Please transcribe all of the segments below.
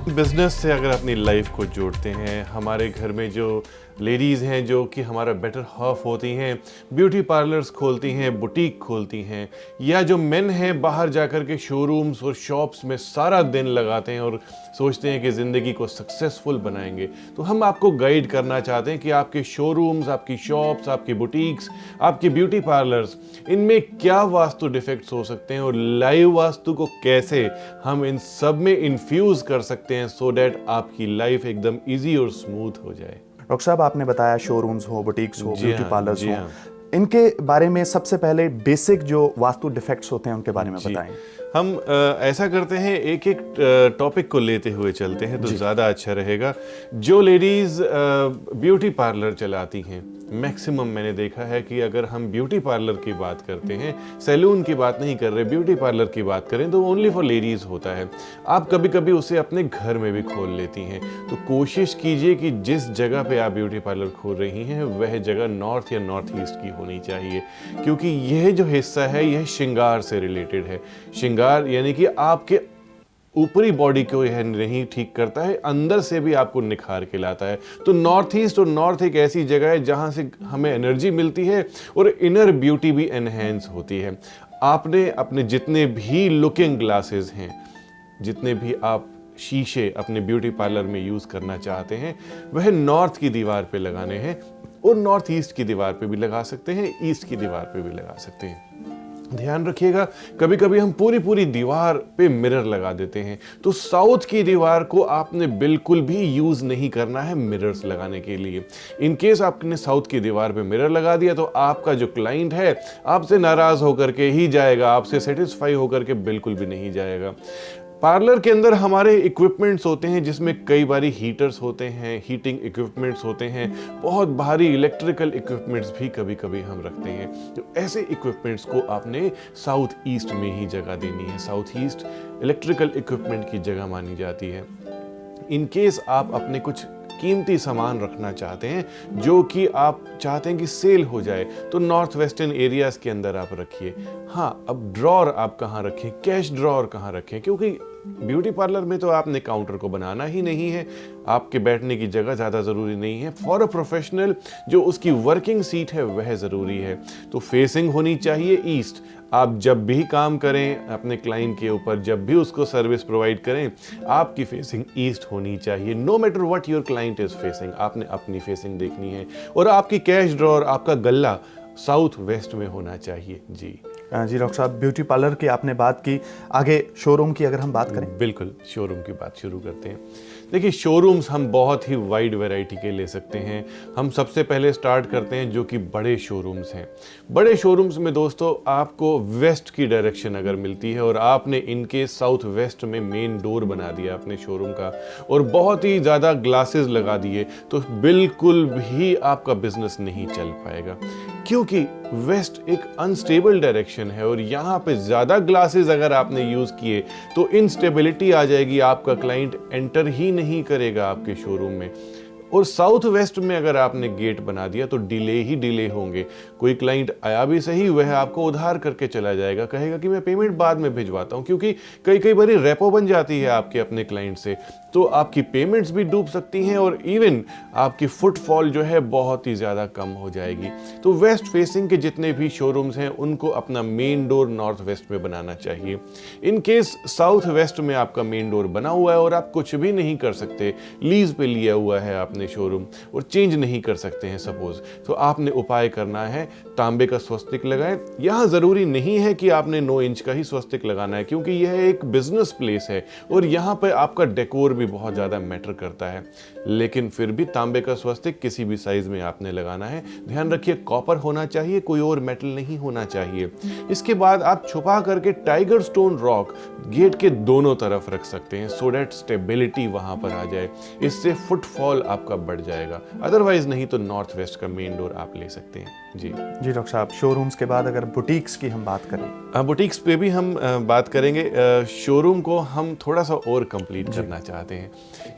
Business से अगर अपनी लाइफ को जोड़ते हैं, हमारे घर में जो लेडीज़ हैं जो कि हमारा बेटर हाफ होती हैं, ब्यूटी पार्लर्स खोलती हैं, बुटीक खोलती हैं, या जो मेन हैं बाहर जाकर के शोरूम्स और शॉप्स में सारा दिन लगाते हैं और सोचते हैं कि ज़िंदगी को सक्सेसफुल बनाएंगे, तो हम आपको गाइड करना चाहते हैं कि आपके शोरूम्स, आपकी शॉप्स, आपकी बुटीक्स, आपकी ब्यूटी पार्लर्स, इनमें क्या वास्तु डिफेक्ट्स हो सकते हैं और लाइव वास्तु को कैसे हम इन सब में इन्फ्यूज़ कर सकते हैं सो डैट आपकी लाइफ एकदम ईजी और स्मूथ हो जाए। डॉक्टर साहब, आपने बताया शोरूम्स हो, बुटीक्स हो, ब्यूटी पार्लर्स हो, हाँ। इनके बारे में सबसे पहले बेसिक जो वास्तु डिफेक्ट्स होते हैं उनके बारे में बताएं। हम ऐसा करते हैं, एक एक टॉपिक को लेते हुए चलते हैं तो ज़्यादा अच्छा रहेगा। जो लेडीज़ ब्यूटी पार्लर चलाती हैं, मैक्सिमम मैंने देखा है कि अगर हम ब्यूटी पार्लर की बात करते हैं, सैलून की बात नहीं कर रहे, ब्यूटी पार्लर की बात करें तो ओनली फॉर लेडीज़ होता है। आप कभी कभी उसे अपने घर में भी खोल लेती हैं, तो कोशिश कीजिए कि जिस जगह पे आप ब्यूटी पार्लर खोल रही हैं वह जगह नॉर्थ या नॉर्थ ईस्ट की होनी चाहिए, क्योंकि यह जो हिस्सा है यह श्रृंगार से रिलेटेड है। श्रृंगार यानी कि आपके ऊपरी बॉडी को यह नहीं ठीक करता है, अंदर से भी आपको निखार के लाता है। तो नॉर्थ ईस्ट और नॉर्थ एक ऐसी जगह है जहां से हमें एनर्जी मिलती है और इनर ब्यूटी भी एनहेंस होती है। आपने अपने जितने भी लुकिंग ग्लासेस हैं, जितने भी आप शीशे अपने ब्यूटी पार्लर में यूज करना चाहते हैं, वह नॉर्थ की दीवार पे लगाने हैं और नॉर्थ ईस्ट की दीवार पे भी लगा सकते हैं, ईस्ट की दीवार पे भी लगा सकते हैं। ध्यान रखिएगा, कभी कभी हम पूरी पूरी दीवार पे मिरर लगा देते हैं, तो साउथ की दीवार को आपने बिल्कुल भी यूज नहीं करना है मिरर्स लगाने के लिए। इन केस आपने साउथ की दीवार पे मिरर लगा दिया तो आपका जो क्लाइंट है आपसे नाराज होकर के ही जाएगा, आपसे सेटिस्फाई होकर के बिल्कुल भी नहीं जाएगा। पार्लर के अंदर हमारे इक्विपमेंट्स होते हैं जिसमें कई बारी हीटर्स होते हैं, हीटिंग इक्विपमेंट्स होते हैं, बहुत भारी इलेक्ट्रिकल इक्विपमेंट्स भी कभी कभी हम रखते हैं। तो ऐसे इक्विपमेंट्स को आपने साउथ ईस्ट में ही जगह देनी है। साउथ ईस्ट इलेक्ट्रिकल इक्विपमेंट की जगह मानी जाती है। इन केस आप अपने कुछ कीमती सामान रखना चाहते हैं जो कि आप चाहते हैं कि सेल हो जाए, तो नॉर्थ वेस्टर्न एरियाज के अंदर आप रखिए। हाँ, अब ड्रॉर आप कहाँ रखें, कैश ड्रॉर कहाँ रखें, क्योंकि ब्यूटी पार्लर में तो आपने काउंटर को बनाना ही नहीं है, आपके बैठने की जगह ज़्यादा ज़रूरी नहीं है। फॉर अ प्रोफेशनल जो उसकी वर्किंग सीट है वह ज़रूरी है। तो फेसिंग होनी चाहिए ईस्ट। आप जब भी काम करें अपने क्लाइंट के ऊपर, जब भी उसको सर्विस प्रोवाइड करें, आपकी फेसिंग ईस्ट होनी चाहिए। No matter what your client is facing, आपने अपनी फेसिंग देखनी है। और आपकी कैश ड्रॉर, आपका गल्ला साउथ वेस्ट में होना चाहिए। जी जी डॉक्टर साहब, ब्यूटी पार्लर की आपने बात की, आगे शोरूम की अगर हम बात करें। बिल्कुल, शोरूम की बात शुरू करते हैं। देखिए, शोरूम्स हम बहुत ही वाइड वैरायटी के ले सकते हैं। हम सबसे पहले स्टार्ट करते हैं जो कि बड़े शोरूम्स हैं। बड़े शोरूम्स में दोस्तों आपको वेस्ट की डायरेक्शन अगर मिलती है और आपने इनके साउथ वेस्ट में मेन डोर बना दिया अपने शोरूम का और बहुत ही ज़्यादा ग्लासेस लगा दिए, तो बिल्कुल भी आपका बिजनेस नहीं चल पाएगा, क्योंकि वेस्ट एक अनस्टेबल डायरेक्शन है और यहाँ पे ज़्यादा ग्लासेस अगर आपने यूज़ किए तो इनस्टेबिलिटी आ जाएगी, आपका क्लाइंट एंटर ही नहीं करेगा आपके शोरूम में। और साउथ वेस्ट में अगर आपने गेट बना दिया तो डिले ही डिले होंगे। कोई क्लाइंट आया भी सही, वह आपको उधार करके चला जाएगा, कहेगा कि मैं पेमेंट बाद में भिजवाता हूं, क्योंकि कई बारी रेपो बन जाती है आपके अपने क्लाइंट से, तो आपकी पेमेंट्स भी डूब सकती हैं और इवन आपकी फुटफॉल जो है बहुत ही ज़्यादा कम हो जाएगी। तो वेस्ट फेसिंग के जितने भी शोरूम्स हैं उनको अपना मेन डोर नॉर्थ वेस्ट में बनाना चाहिए। इन केस साउथ वेस्ट में आपका मेन डोर बना हुआ है और आप कुछ भी नहीं कर सकते, लीज पे लिया हुआ है आपने शोरूम और चेंज नहीं कर सकते हैं सपोज, तो आपने उपाय करना है, तांबे का स्वस्तिक लगाएं। यहां जरूरी नहीं है कि आपने 9 इंच का ही स्वस्तिक लगाना है, क्योंकि यह एक बिजनेस प्लेस है और यहां पर आपका डेकोर भी बहुत ज्यादा मैटर करता है। लेकिन फिर भी तांबे का स्वस्तिक किसी भी साइज में आपने लगाना है। ध्यान रखिए, कॉपर होना चाहिए, कोई और मेटल नहीं होना चाहिए। इसके बाद आप छुपा करके टाइगर स्टोन रॉक गेट के दोनों तरफ रख सकते हैं, सो दैट स्टेबिलिटी वहां पर आ जाए। इससे फुटफॉल आपका बढ़ जाएगा। अदरवाइज नहीं तो नॉर्थ वेस्ट का मेन डोर आप ले सकते हैं। जी जी डॉक्टर साहब, शोरूम्स के बाद अगर बुटीक्स की हम बात करें, बुटीक्स पे भी हम बात करेंगे। शोरूम को हम थोड़ा सा और कंप्लीट करना चाहते हैं।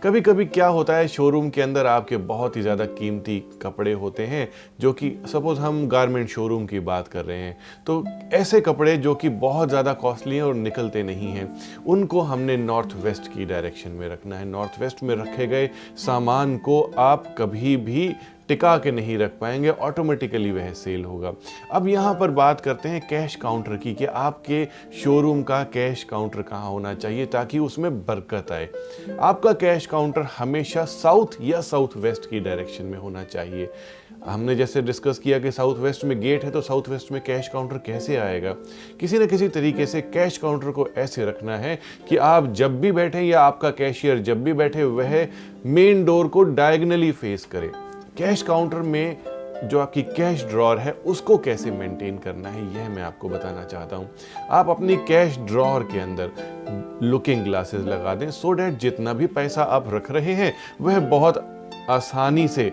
कभी कभी क्या होता है, शोरूम के अंदर आपके बहुत ही ज़्यादा कीमती कपड़े होते हैं, जो कि सपोज़ हम गारमेंट शोरूम की बात कर रहे हैं, तो ऐसे कपड़े जो कि बहुत ज़्यादा कॉस्टली हैं और निकलते नहीं हैं, उनको हमने नॉर्थ वेस्ट की डायरेक्शन में रखना है। नॉर्थ वेस्ट में रखे गए सामान को आप कभी भी टिका के नहीं रख पाएंगे, ऑटोमेटिकली वह सेल होगा। अब यहाँ पर बात करते हैं कैश काउंटर की, कि आपके शोरूम का कैश काउंटर कहाँ होना चाहिए ताकि उसमें बरकत आए। आपका कैश काउंटर हमेशा साउथ या साउथ वेस्ट की डायरेक्शन में होना चाहिए। हमने जैसे डिस्कस किया कि साउथ वेस्ट में गेट है, तो साउथ वेस्ट में कैश काउंटर कैसे आएगा? किसी न किसी तरीके से कैश काउंटर को ऐसे रखना है कि आप जब भी बैठे या आपका कैशियर जब भी बैठे वह मेन डोर को डायगनली फेस करे। कैश काउंटर में जो आपकी कैश ड्रॉअर है उसको कैसे मेंटेन करना है, यह मैं आपको बताना चाहता हूँ। आप अपनी कैश ड्रॉअर के अंदर लुकिंग ग्लासेस लगा दें, सो डैट जितना भी पैसा आप रख रहे हैं वह बहुत आसानी से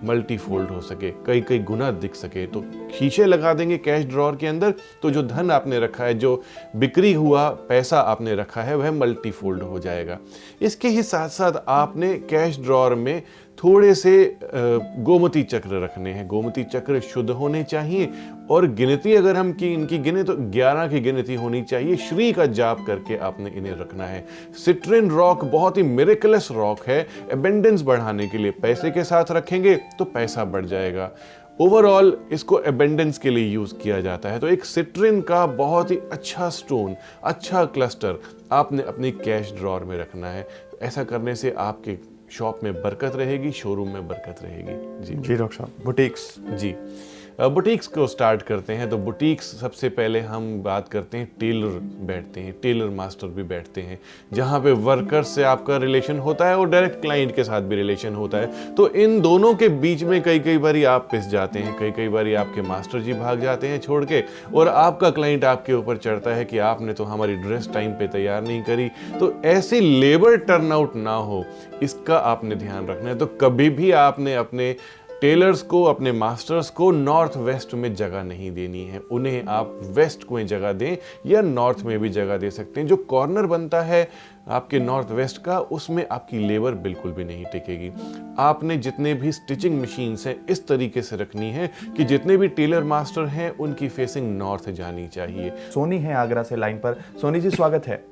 मल्टीफोल्ड हो सके, कई कई गुना दिख सके। तो शीशे लगा देंगे कैश ड्रॉअर के अंदर, तो जो धन आपने रखा है, जो बिक्री हुआ पैसा आपने रखा है, वह मल्टीफोल्ड हो जाएगा। इसके ही साथ साथ आपने कैश ड्रॉअर में थोड़े से गोमती चक्र रखने हैं। गोमती चक्र शुद्ध होने चाहिए और गिनती अगर हम इनकी गिने तो 11 की गिनती होनी चाहिए। श्री का जाप करके आपने इन्हें रखना है। सिट्रिन रॉक बहुत ही मिरेकलस रॉक है, एबेंडेंस बढ़ाने के लिए। पैसे के साथ रखेंगे तो पैसा बढ़ जाएगा। ओवरऑल इसको एबेंडेंस के लिए यूज किया जाता है। तो एक सिट्रिन का बहुत ही अच्छा स्टोन, अच्छा क्लस्टर आपने अपनी कैश ड्रॉअर में रखना है। ऐसा करने से आपके शॉप में बरकत रहेगी, शोरूम में बरकत रहेगी। जी डॉक्टर साहब, बुटीक्स। जी, बुटीक्स को स्टार्ट करते हैं। तो बुटीक्स सबसे पहले हम बात करते हैं, टेलर बैठते हैं, टेलर मास्टर भी बैठते हैं, जहाँ पे वर्कर से आपका रिलेशन होता है और डायरेक्ट क्लाइंट के साथ भी रिलेशन होता है। तो इन दोनों के बीच में कई बारी आप पिस जाते हैं, कई बारी आपके मास्टर जी भाग जाते हैं छोड़ के, और आपका क्लाइंट आपके ऊपर चढ़ता है कि आपने तो हमारी ड्रेस टाइम पे तैयार नहीं करी। तो ऐसी लेबर टर्नआउट ना हो, इसका आपने ध्यान रखना है। तो कभी भी आपने अपने टेलर्स को, अपने मास्टर्स को नॉर्थ वेस्ट में जगह नहीं देनी है। उन्हें आप वेस्ट को जगह दें या नॉर्थ में भी जगह दे सकते हैं। जो कॉर्नर बनता है आपके नॉर्थ वेस्ट का, उसमें आपकी लेबर बिल्कुल भी नहीं टिकेगी। आपने जितने भी स्टिचिंग मशीन्स हैं इस तरीके से रखनी है कि जितने भी टेलर मास्टर हैं उनकी फेसिंग नॉर्थ जानी चाहिए। सोनी है आगरा से लाइन पर। सोनी जी, स्वागत है।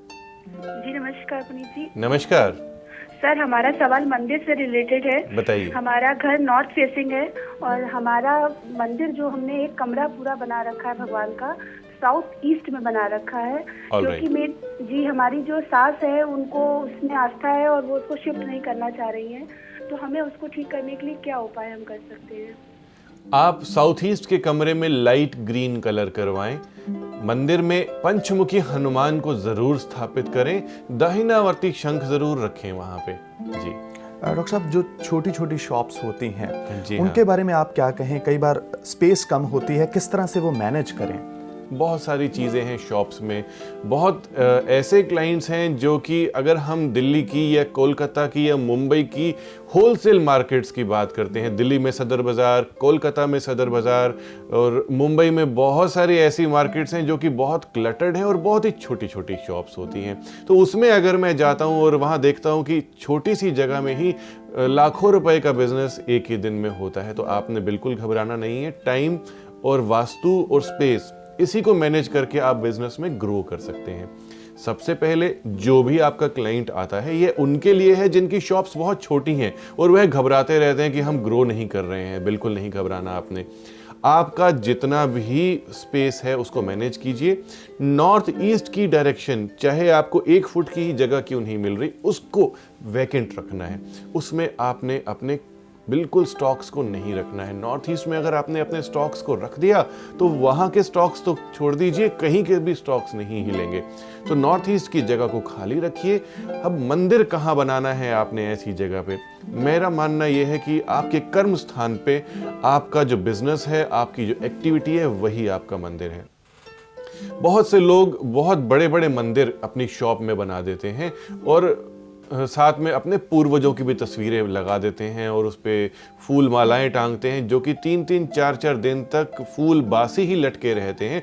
जी नमस्कार पुनीत जी। नमस्कार सर, हमारा सवाल मंदिर से रिलेटेड है। बताइए। हमारा घर नॉर्थ फेसिंग है और हमारा मंदिर जो हमने एक कमरा पूरा बना रखा है भगवान का, साउथ ईस्ट में बना रखा है, क्योंकि जी हमारी जो सास है उनको उसमें आस्था है और वो उसको शिफ्ट नहीं करना चाह रही हैं। तो हमें उसको ठीक करने के लिए क्या उपाय हम कर सकते हैं? आप साउथ ईस्ट के कमरे में लाइट ग्रीन कलर करवाएं। मंदिर में पंचमुखी हनुमान को जरूर स्थापित करें। दाहिनावर्ती शंख जरूर रखें वहां पे। जी डॉक्टर साहब, जो छोटी छोटी शॉप्स होती हैं, जी उनके बारे में आप क्या कहें? कई बार स्पेस कम होती है, किस तरह से वो मैनेज करें? बहुत सारी चीज़ें हैं शॉप्स में। बहुत ऐसे क्लाइंट्स हैं जो कि अगर हम दिल्ली की या कोलकाता की या मुंबई की होलसेल मार्केट्स की बात करते हैं, दिल्ली में सदर बाज़ार, कोलकाता में सदर बाज़ार और मुंबई में बहुत सारी ऐसी मार्केट्स हैं जो कि बहुत क्लटर्ड हैं और बहुत ही छोटी छोटी शॉप्स होती हैं। तो उसमें अगर मैं जाता हूं और वहां देखता हूं कि छोटी सी जगह में ही लाखों रुपए का बिजनेस एक ही दिन में होता है, तो आपने बिल्कुल घबराना नहीं है। टाइम और वास्तु और स्पेस, इसी को मैनेज करके आप बिजनेस में ग्रो कर सकते हैं। सबसे पहले जो भी आपका क्लाइंट आता है ये उनके लिए है जिनकी शॉप्स बहुत छोटी हैं और वह घबराते रहते हैं कि हम ग्रो नहीं कर रहे हैं। बिल्कुल नहीं घबराना आपने। आपका जितना भी स्पेस है उसको मैनेज कीजिए। नॉर्थ ईस्ट की डायरेक्शन, चाहे आपको 1 फुट की ही जगह क्यों नहीं मिल रही, उसको वैकेंट रखना है। उसमें आपने अपने बिल्कुल स्टॉक्स को नहीं रखना है। नॉर्थ ईस्ट में अगर आपने अपने स्टॉक्स को रख दिया तो वहाँ के स्टॉक्स तो छोड़ दीजिए, कहीं के भी स्टॉक्स नहीं हिलेंगे। तो नॉर्थ ईस्ट की जगह को खाली रखिए। अब मंदिर कहाँ बनाना है आपने ऐसी जगह पे? मेरा मानना यह है कि आपके कर्म स्थान पे आपका जो बिजनेस है, आपकी जो एक्टिविटी है, वही आपका मंदिर है। बहुत से लोग बहुत बड़े बड़े मंदिर अपनी शॉप में बना देते हैं और साथ में अपने पूर्वजों की भी तस्वीरें लगा देते हैं और उस पे फूल मालाएं टांगते हैं, जो कि 3-3 4-4 दिन तक फूल बासी ही लटके रहते हैं।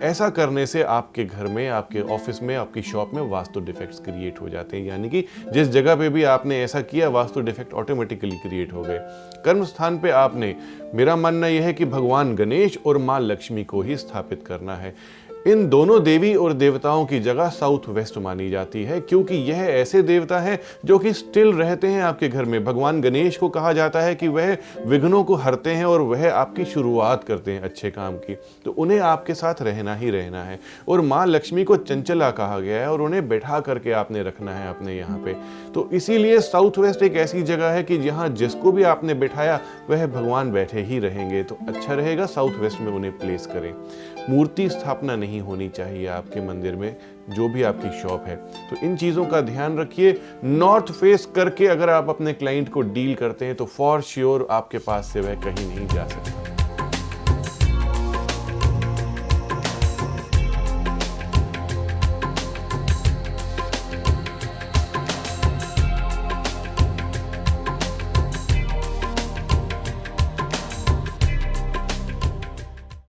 ऐसा करने से आपके घर में, आपके ऑफिस में, आपकी शॉप में वास्तु डिफेक्ट्स क्रिएट हो जाते हैं, यानी कि जिस जगह पे भी आपने ऐसा किया वास्तु डिफेक्ट ऑटोमेटिकली क्रिएट हो गए। कर्म स्थान पे आपने, मेरा मानना यह है कि भगवान गणेश और माँ लक्ष्मी को ही स्थापित करना है। इन दोनों देवी और देवताओं की जगह साउथ वेस्ट मानी जाती है, क्योंकि यह ऐसे देवता हैं जो कि स्टिल रहते हैं आपके घर में। भगवान गणेश को कहा जाता है कि वह विघ्नों को हरते हैं और वह आपकी शुरुआत करते हैं अच्छे काम की, तो उन्हें आपके साथ रहना ही रहना है। और माँ लक्ष्मी को चंचला कहा गया है और उन्हें बैठा करके आपने रखना है अपने यहाँ पे। तो इसीलिए साउथ वेस्ट एक ऐसी जगह है कि जहाँ जिसको भी आपने बैठाया वह भगवान बैठे ही रहेंगे। तो अच्छा रहेगा साउथ वेस्ट में उन्हें प्लेस करें। मूर्ति स्थापना नहीं होनी चाहिए आपके मंदिर में, जो भी आपकी शॉप है। तो इन चीज़ों का ध्यान रखिए। नॉर्थ फेस करके अगर आप अपने क्लाइंट को डील करते हैं तो फॉर श्योर आपके पास से वह कहीं नहीं जा सकता।